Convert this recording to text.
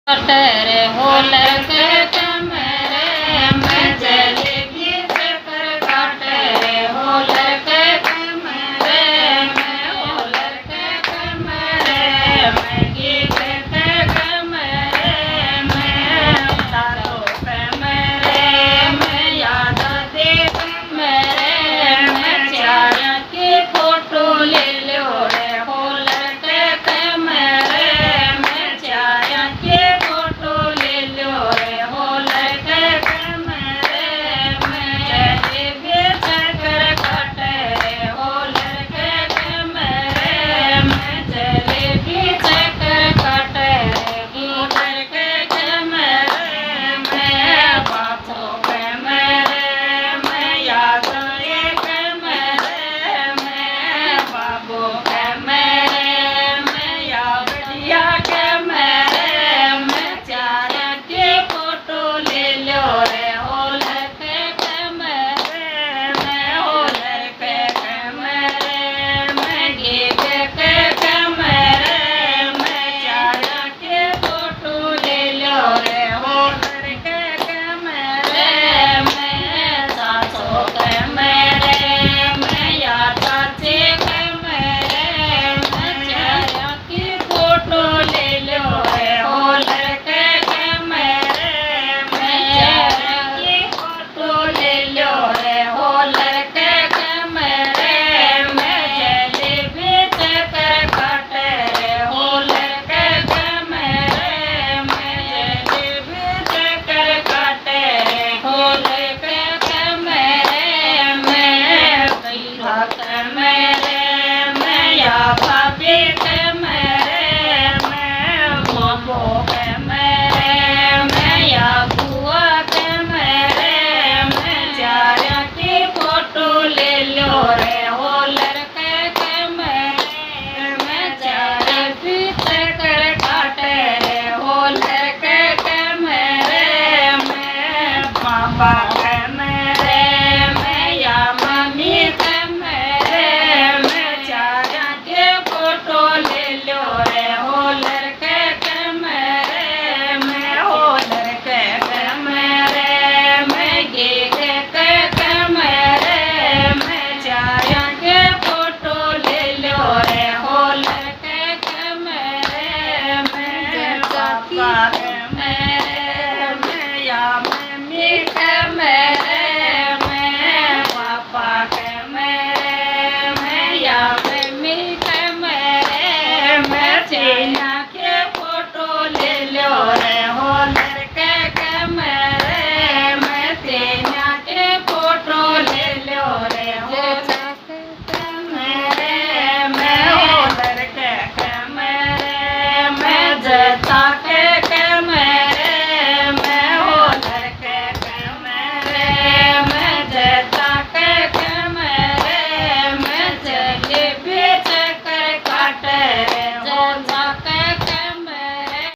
cutter हो लगे कमरे में जलेबी शक्कर कटर हो लगे कमरे में हो लगे कमरे में गीत के कमरे में तारो कमरे में याद दे कमरे में चार की फोटो ले लो रे हो लगे कमरे में चार की फोटो ले लो रे हो लगे कमरे में जलेबी शक्कर कटर हो लगे कमरे में जलेबी शक्कर कटर हो लगे कमरे में बापू कमरे में याद ये कमरे में बाबू कमरे में याद दिया कमरे में चार की फोटो ले लो रे हो लगे कमरे में हो लगे कमरे में गीत के कमरे में चार की फोटो ले लो रे हो लगे कमरे में सासू कमरे में या चाची कमरे में चार की फोटो ले लो रे हो लगे कमरे में चार की फोटो ले लो रे हो लगे कमरे में जलेबी शक्कर कटर हो लगे कमरे में जलेबी शक्कर कटर हो लगे कमरे में भैया कमरे में या भाभी कमरे में मोमो कमरे में या बुआ कमरे में चार की फोटो ले लो रे हो लड़के कमरे में चार की शक्कर कटर हो लड़के कमरे में पापा कमरे में या मम्मी कमरे में चार के फोटो ले लो रे हो लड़के कमरे में हो लड़के कमरे में गीत के कमरे में चार के फोटो ले लो रे हो लड़के कमरे में पापा कमरे